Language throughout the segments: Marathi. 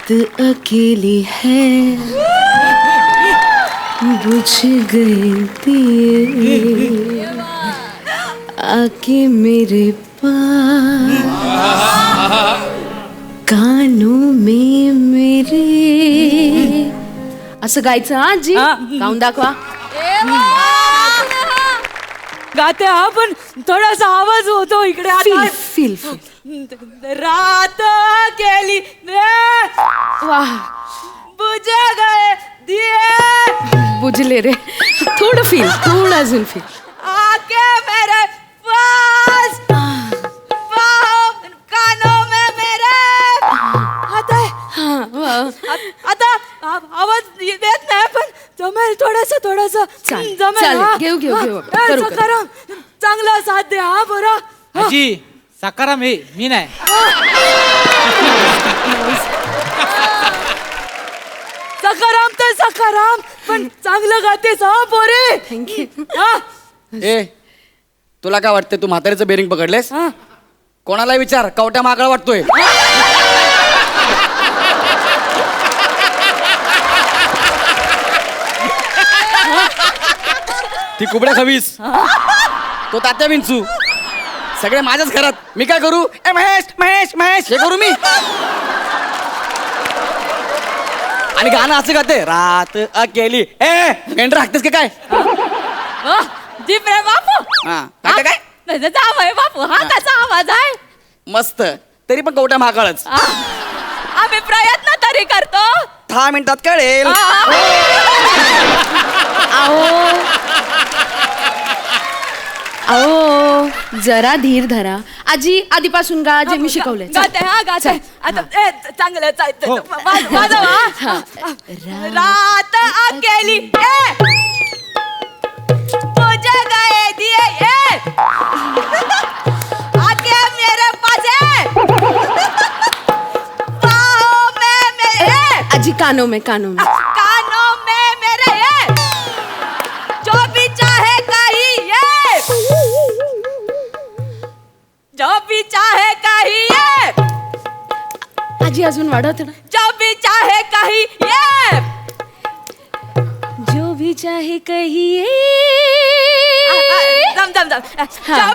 अकेली है बुझ गए दिए आके मेरे पास कानों में मेरे असं गायचं हा जी गाऊन दाखवा गाते हा पण थोडासा आवाज होतो इकडे आता फील रात केली वाह बुझ गए दिए बुझले रे थोडं फील थोडं अजून फील आके मेरे पास कानों में मेरे आता आता आवाज येत नाही पण जमेल थोडासा चालेल घेऊ सकाराम चांगला साथ दे हा बरं आजी सकाराम हे मी नाही सकाराम तर सकाराम पण चांगलं गातेस हा पोरे थँक्यू ए तुला काय वाटतंय तू म्हातारीचं बेरिंग पकडलेस कोणाला विचार कवट्या माकळा वाटतोय ती कुबड्या खवीस तो तात्या विंचू सगळे माझ्याच घरात मी काय करू ए महेश महेश महेश हे करू मी आणि गाणं असं गाते रात अकेली ए मेंढर हाकतेस का काय जी प्रेम बापू हा काय काय जावय बापू हा कसा आवाज आहे मस्त तरी पण कवट्या महाकाळच आम्ही प्रयत्न तरी करतो 10 मिनिटात कळेल अहो जरा धीर धरा आजी आधीपासून गा जे मी शिकवलंय चल. गाते हा गाते आता चांगलं हो. वाजवा रात अकेली बुझ गए दिए आके मेरे पास बाहों में मेरे आजी कानों में कानों में मेरे जो भी चाहे कहिए जो भी चाहे कहिए आजी अजून वाढवते ना जो भी चाहे कहिए जो भी चाहे कहिए दम जो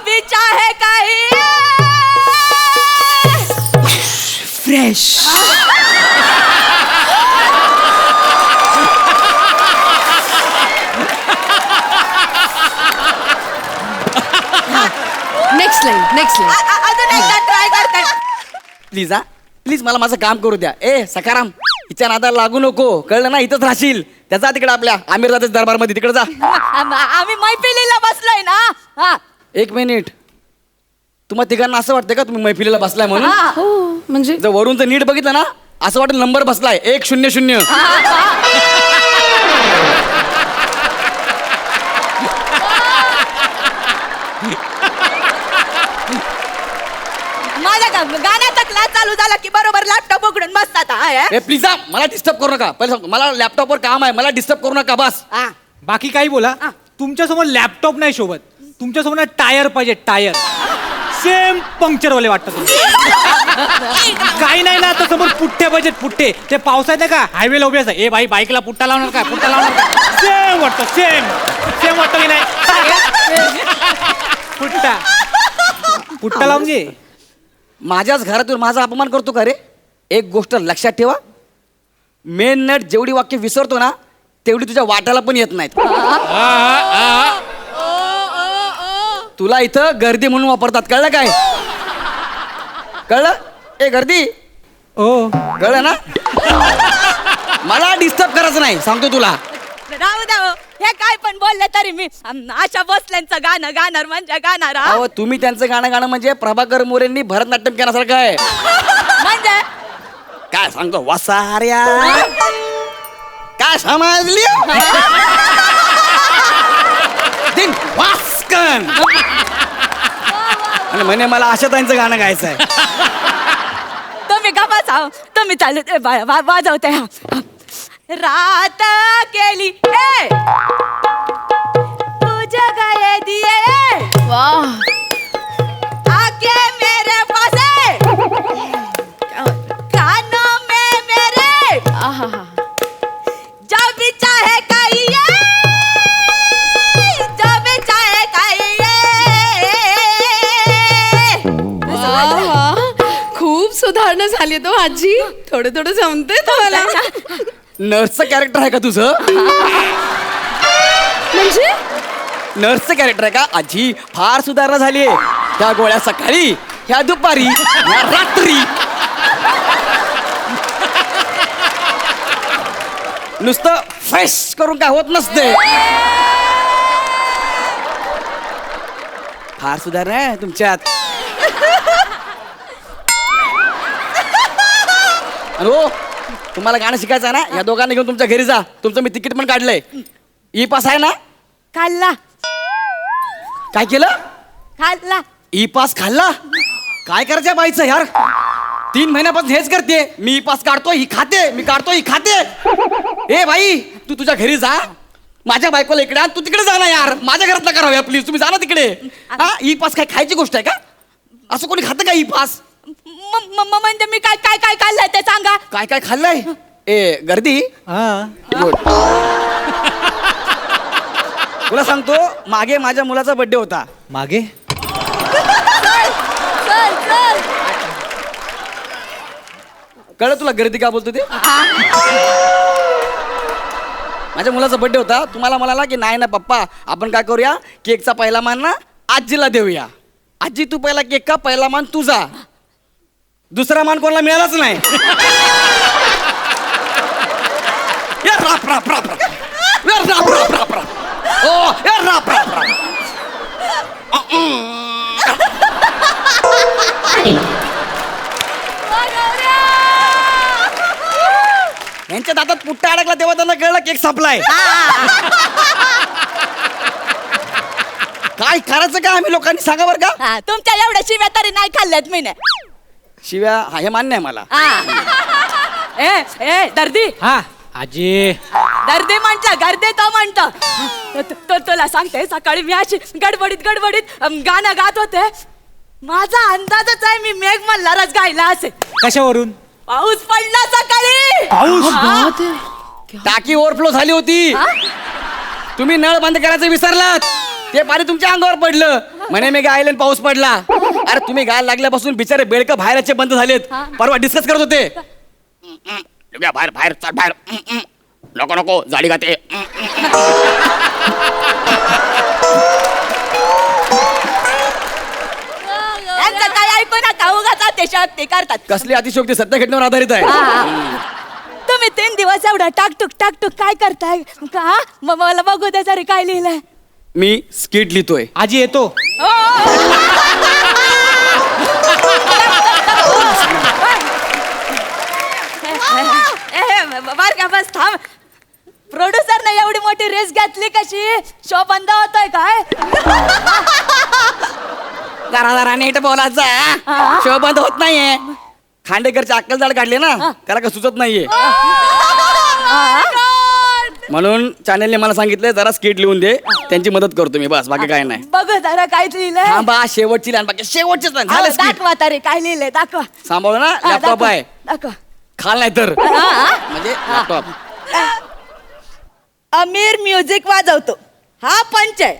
भी चाहे कहिए फ्रेश नेक्स्ट लाईन अजून एकदा ट्राय करते प्लीज हा प्लीज मला माझं काम करू द्या ए सकाराम हिच्या नादाला लागू नको कळलं ना इथंच राहशील त्याचा तिकडे आपल्या आमिर दादाच्या दरबारमध्ये तिकडे जा आम्ही मैफिलीला बसलोय ना हा 1 मिनिट तुम्हाला तिघांना असं वाटतं का तुम्ही मैफिलीला बसलाय म्हणून हो म्हणजे जर वरून जर नीट बघितलं ना असं वाटेल नंबर बसलाय 100. माझ्या गाण्याचा क्लास चालू झाला की बरोबर लॅपटॉप उघडून बसतात ए प्लीज हा मला डिस्टर्ब करू नका पहिले सांगतो मला लॅपटॉपवर काम आहे मला डिस्टर्ब करू नका बस बाकी काही बोला तुमच्यासमोर लॅपटॉप नाही शोभत तुमच्यासमोर टायर पाहिजे टायर सेम पंक्चरवाले वाटतं तुम्ही काही नाही ना आता समोर पुठ्ठे पाहिजेत पुठ्ठे ते पावसात नाही का हायवेला उभे असतात ए भाई बाईकला पुट्टा लावणार काय पुट्टा लावणार सेम वाटतं सेम वाटतं की नाही पुट्टा लावून घे माझ्याच घरातून माझा अपमान करतो का रे एक गोष्ट लक्षात ठेवा मेन नट जेवढी वाक्य विसरतो ना तेवढी तुझ्या वाटाला पण येत नाहीत तुला इथं गर्दी म्हणून वापरतात कळलं काय कळलं ए गर्दी ओ कळलं ना मला डिस्टर्ब करायचं नाही सांगतो तुला राहू द्या हो. हे काय पण बोलले तरी मी आशा भोसलेंचं गाणं गाणार म्हणजे गाणार हा. अहो तुम्ही त्यांचं गाणं म्हणजे प्रभाकर मोरेंनी भरतनाट्यम केल्यासारखं आहे म्हणजे काय सांगतो वसाऱ्या काय समजली दिन वास्कन आणि म्हणे मला आशाताईंचं गाणं गायचं आहे तुम्ही का बसाव तुम्ही चालू वाजवते हा. रात केली तुझ गए दिए वाह आके मेरे पास कानों में मेरे हा हा जब भी चाहे खाइए, जब भी चाहे खाइए. खूप सुधारणा झाली तो आजी. थोडं थोडं जमतंय तुम्हाला. नर्सचं कॅरेक्टर आहे का तुझं? म्हणजे नर्सचं कॅरेक्टर आहे का? आजी फार सुधारणा झाली आहे. त्या गोळ्या सकाळी, ह्या दुपारी, ह्या रात्री. नुसतं फ्रेश करून काय होत नसते. फार सुधारणा आहे तुमच्यात. हो, तुम्हाला गाणं शिकायचं आहे ना? या दोघांना घेऊन तुमच्या घरी जा. तुमचं मी तिकीट पण काढलंय. ई पास आहे ना? खाल्ला काय केलं? खाल्ला. ई पास खाल्ला? काय करायचं बाईचं यार? 3 महिन्यापासून हेच करते. मी ई पास काढतो, ही खाते. मी काढतो, ही खाते. ए बाई, तू तुझ्या घरी जा. माझ्या बायकोला इकडे आण. तू तिकडे जा ना यार. माझ्या घरात नका राहूया प्लीज. तुम्ही जा ना तिकडे. हा, ई पास काय खायची गोष्ट आहे का? असं कोणी खातं का ई पास? म्हणजे मी काय काय काय खाल्लंय ते सांगा. काय काय खाल्लंय? ए गर्दी. हा गुड. तुला सांगतो, मागे माझ्या मुलाचा बर्थडे होता. मागे चल चल. कळलं तुला गर्दी का बोलतो ते? माझ्या मुलाचा बर्थडे होता. तुम्हाला म्हणाला की नाही ना पप्पा, आपण काय करूया, केकचा पहिला मान ना आजीला देऊया. आजी तू पहिला केक का, पहिला मान तुझा. दुसरा मान कोणाला मिळालाच नाही. या राप राप राप राप. या राप राप राप राप. ओ या राप राप राप. यांच्या दातात पुट्टा अडकला तेव्हा त्यांना कळलं केक संपलाय. काय करायचं का आम्ही लोकांनी सांगा बरं का? हा, तुमच्या एवढ्या शिव्या तरी नाही खाल्ल्यात मी नाही. शिव्या हा हे मान्य आहे मला. हा. ए ए दर्दी, हा आजी दर्दी म्हंटल, गर्दी तो म्हणतो. तो तुला सांगते, सकाळी मी अशी गडबडीत गाणं गात होते. माझा अंदाजच आहे मी मेघ मल्हारच गायला असे. कशावरून? पाऊस पडला सकाळी. पाऊस? टाकी ओव्हरफ्लो झाली होती. तुम्ही नळ बंद करायचं विसरलात. ते पाणी तुमच्या अंगावर पडलं. म्हणे मी गायले पाऊस पडला. अरे तुम्ही गायला लागल्यापासून बिचारे बेडकं बाहेरचे बंद झालेत. परवा डिस्कस करत होते. बाहेर बाहेर चल बाहेर. नको नको जाडी गाते. यांचं काय ऐकू नका, उगाच अतिशयोक्ती करतात. कसली अतिशयोक्ती? सत्य घटनेवर आधारित आहे. तुम्ही 3 दिवस एवढा टाकटूक काय करताय का? मग मला बघू दे जरी काय लिहिलंय. मी स्किट लिहितोय. आजी येतो. बर का, बस थांब. प्रोड्युसरने एवढी मोठी रेस घेतली कशी? शो बंद होतोय काय? जरा नीट बोलायचा. शो बंद होत नाहीये. खांडेकरची अक्कल जाड काढली ना, त्याला का सुचत नाहीये. म्हणून चॅनलने मला सांगितलं जरा स्किट लिहून दे, त्यांची मदत करतो मी. बस बाकी काय नाही. बघ जरा काय लिहिलंय. हा बा शेवटची लाईन, बाकी शेवटचीच लाईन. झालं स्किट. दाखवा तरी काय लिहिलंय, दाखवा. सांभाळ ना, हा, लॅपटॉप दाखवा, आहे. दाखवा. खाल नाही तर म्हणजे लॅपटॉप. अमीर म्युझिक वाजवतो. हा पंच आहे.